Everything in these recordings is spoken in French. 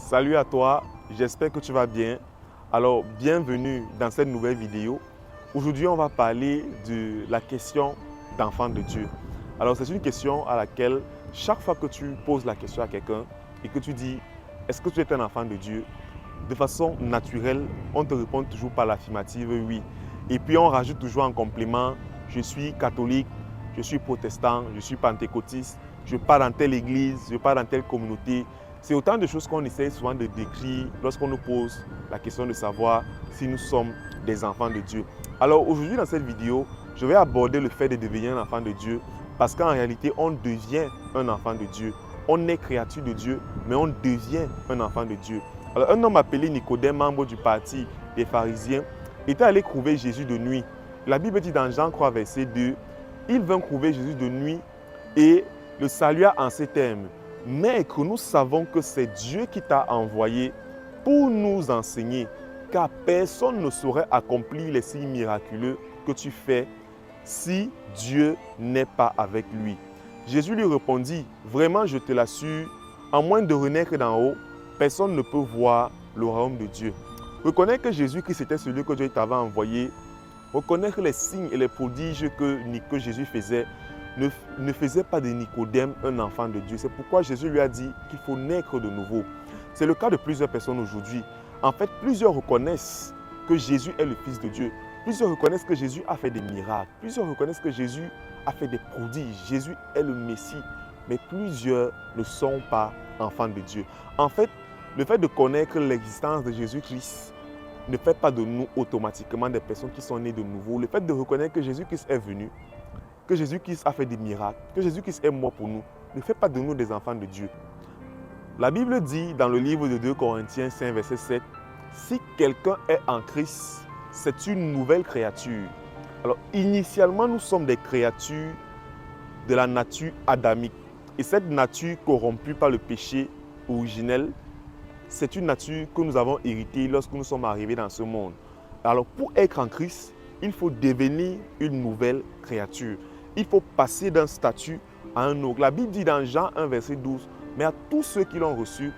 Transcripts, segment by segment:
Salut à toi, j'espère que tu vas bien. Alors, bienvenue dans cette nouvelle vidéo. Aujourd'hui, on va parler de la question d'enfant de Dieu. Alors, c'est une question à laquelle, chaque fois que tu poses la question à quelqu'un et que tu dis « Est-ce que tu es un enfant de Dieu ?» De façon naturelle, on te répond toujours par l'affirmative « Oui ». Et puis, on rajoute toujours en complément « Je suis catholique, je suis protestant, je suis pentecôtiste, je pars dans telle église, je pars dans telle communauté. » C'est autant de choses qu'on essaie souvent de décrire lorsqu'on nous pose la question de savoir si nous sommes des enfants de Dieu. Alors aujourd'hui dans cette vidéo, je vais aborder le fait de devenir un enfant de Dieu parce qu'en réalité, on devient un enfant de Dieu. On est créature de Dieu, mais on devient un enfant de Dieu. Alors un homme appelé Nicodème, membre du parti des pharisiens, était allé trouver Jésus de nuit. La Bible dit dans Jean 3, verset 2, il vint trouver Jésus de nuit et le salua en ces termes. Mais que nous savons que c'est Dieu qui t'a envoyé pour nous enseigner, car personne ne saurait accomplir les signes miraculeux que tu fais si Dieu n'est pas avec lui. Jésus lui répondit, vraiment je te l'assure, à moins de renaître d'en haut, personne ne peut voir le royaume de Dieu. Reconnaître que Jésus-Christ était celui que Dieu t'avait envoyé, reconnaître les signes et les prodiges que Jésus faisait, ne faisait pas de Nicodème un enfant de Dieu. C'est pourquoi Jésus lui a dit qu'il faut naître de nouveau. C'est le cas de plusieurs personnes aujourd'hui. En fait, plusieurs reconnaissent que Jésus est le Fils de Dieu. Plusieurs reconnaissent que Jésus a fait des miracles. Plusieurs reconnaissent que Jésus a fait des prodiges. Jésus est le Messie. Mais plusieurs ne sont pas enfants de Dieu. En fait, le fait de connaître l'existence de Jésus-Christ ne fait pas de nous automatiquement des personnes qui sont nées de nouveau. Le fait de reconnaître que Jésus-Christ est venu, que Jésus-Christ a fait des miracles, que Jésus-Christ est mort pour nous, ne fait pas de nous des enfants de Dieu. La Bible dit dans le livre de 2 Corinthiens 5, verset 7, « Si quelqu'un est en Christ, c'est une nouvelle créature. » Alors, initialement, nous sommes des créatures de la nature adamique. Et cette nature corrompue par le péché originel, c'est une nature que nous avons héritée lorsque nous sommes arrivés dans ce monde. Alors, pour être en Christ, il faut devenir une nouvelle créature. Il faut passer d'un statut à un autre. La Bible dit dans Jean 1, verset 12, « Mais à tous ceux qui l'ont reçu,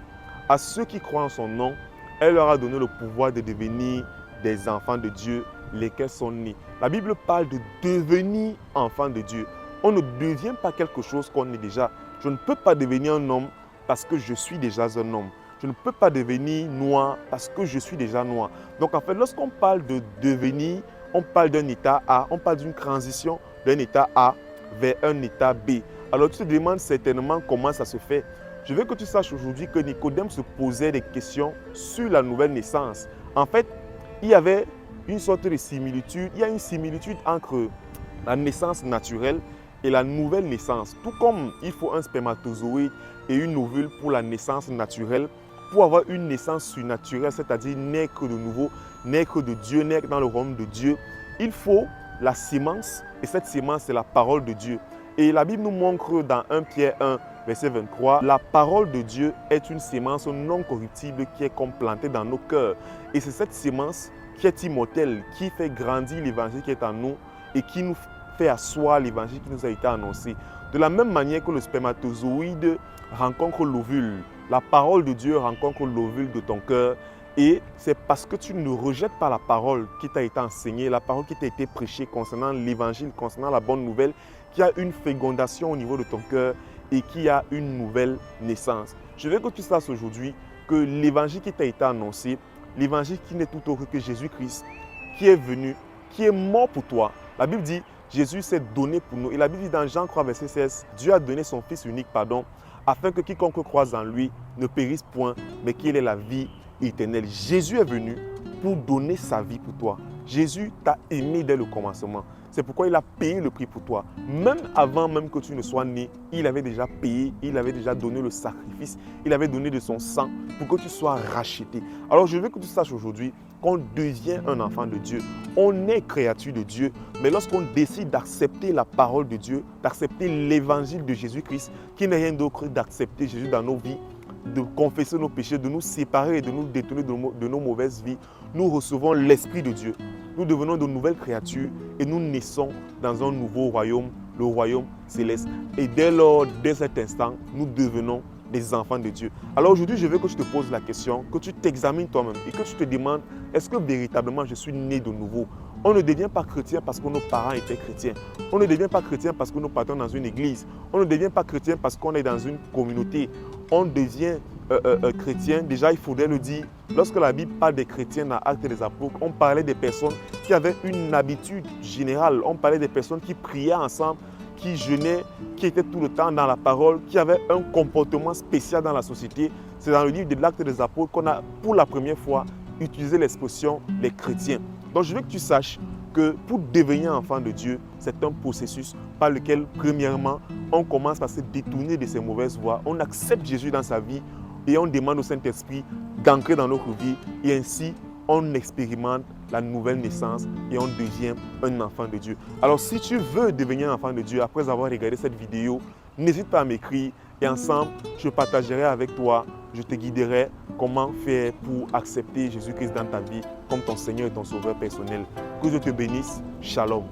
à ceux qui croient en son nom, elle leur a donné le pouvoir de devenir des enfants de Dieu, lesquels sont nés. » La Bible parle de devenir enfant de Dieu. On ne devient pas quelque chose qu'on est déjà. Je ne peux pas devenir un homme parce que je suis déjà un homme. Je ne peux pas devenir noir parce que je suis déjà noir. Donc en fait, lorsqu'on parle de devenir, on parle d'un état A, on parle d'une transition d'un état A vers un état B. Alors tu te demandes certainement comment ça se fait. Je veux que tu saches aujourd'hui que Nicodème se posait des questions sur la nouvelle naissance. En fait, il y avait une sorte de similitude. Il y a une similitude entre la naissance naturelle et la nouvelle naissance. Tout comme il faut un spermatozoïde et une ovule pour la naissance naturelle, pour avoir une naissance surnaturelle, c'est-à-dire naître de nouveau, naître de Dieu, naître dans le royaume de Dieu, il faut la sémence, et cette sémence, c'est la parole de Dieu. Et la Bible nous montre dans 1 Pierre 1, verset 23, la parole de Dieu est une sémence non corruptible qui est comme plantée dans nos cœurs. Et c'est cette sémence qui est immortelle, qui fait grandir l'évangile qui est en nous et qui nous fait asseoir l'évangile qui nous a été annoncé. De la même manière que le spermatozoïde rencontre l'ovule, la parole de Dieu rencontre l'ovule de ton cœur. Et c'est parce que tu ne rejettes pas la parole qui t'a été enseignée, la parole qui t'a été prêchée concernant l'évangile, concernant la bonne nouvelle, qui a une fécondation au niveau de ton cœur et qui a une nouvelle naissance. Je veux que tu saches aujourd'hui que l'évangile qui t'a été annoncé, l'évangile qui n'est tout autre que Jésus-Christ, qui est venu, qui est mort pour toi. La Bible dit, Jésus s'est donné pour nous. Et la Bible dit dans Jean 3, verset 16, Dieu a donné son Fils unique, afin que quiconque croise en lui ne périsse point, mais qu'il ait la vie éternelle. Jésus est venu pour donner sa vie pour toi. Jésus t'a aimé dès le commencement. C'est pourquoi il a payé le prix pour toi. Même avant même que tu ne sois né, il avait déjà payé, il avait déjà donné le sacrifice, il avait donné de son sang pour que tu sois racheté. Alors je veux que tu saches aujourd'hui qu'on devient un enfant de Dieu. On est créature de Dieu, mais lorsqu'on décide d'accepter la parole de Dieu, d'accepter l'évangile de Jésus-Christ, qui n'est rien d'autre que d'accepter Jésus dans nos vies, de confesser nos péchés, de nous séparer et de nous détourner de nos mauvaises vies, nous recevons l'Esprit de Dieu. Nous devenons de nouvelles créatures et nous naissons dans un nouveau royaume, le royaume céleste. Et dès lors, dès cet instant, nous devenons des enfants de Dieu. Alors aujourd'hui, je veux que tu te poses la question, que tu t'examines toi-même et que tu te demandes, est-ce que véritablement je suis né de nouveau? On ne devient pas chrétien parce que nos parents étaient chrétiens. On ne devient pas chrétien parce que nous partons dans une église. On ne devient pas chrétien parce qu'on est dans une communauté. On devient chrétien, déjà il faudrait le dire, lorsque la Bible parle des chrétiens dans Actes des Apôtres, on parlait des personnes qui avaient une habitude générale, on parlait des personnes qui priaient ensemble, qui jeûnaient, qui étaient tout le temps dans la parole, qui avaient un comportement spécial dans la société. C'est dans le livre de l'Acte des Apôtres qu'on a pour la première fois utilisé l'expression les chrétiens. Donc je veux que tu saches que pour devenir enfant de Dieu, c'est un processus par lequel, premièrement, on commence par se détourner de ses mauvaises voies, on accepte Jésus dans sa vie et on demande au Saint-Esprit d'entrer dans notre vie et ainsi on expérimente la nouvelle naissance et on devient un enfant de Dieu. Alors si tu veux devenir un enfant de Dieu après avoir regardé cette vidéo, n'hésite pas à m'écrire et ensemble, je partagerai avec toi, je te guiderai comment faire pour accepter Jésus-Christ dans ta vie comme ton Seigneur et ton Sauveur personnel. Que Dieu te bénisse. Shalom.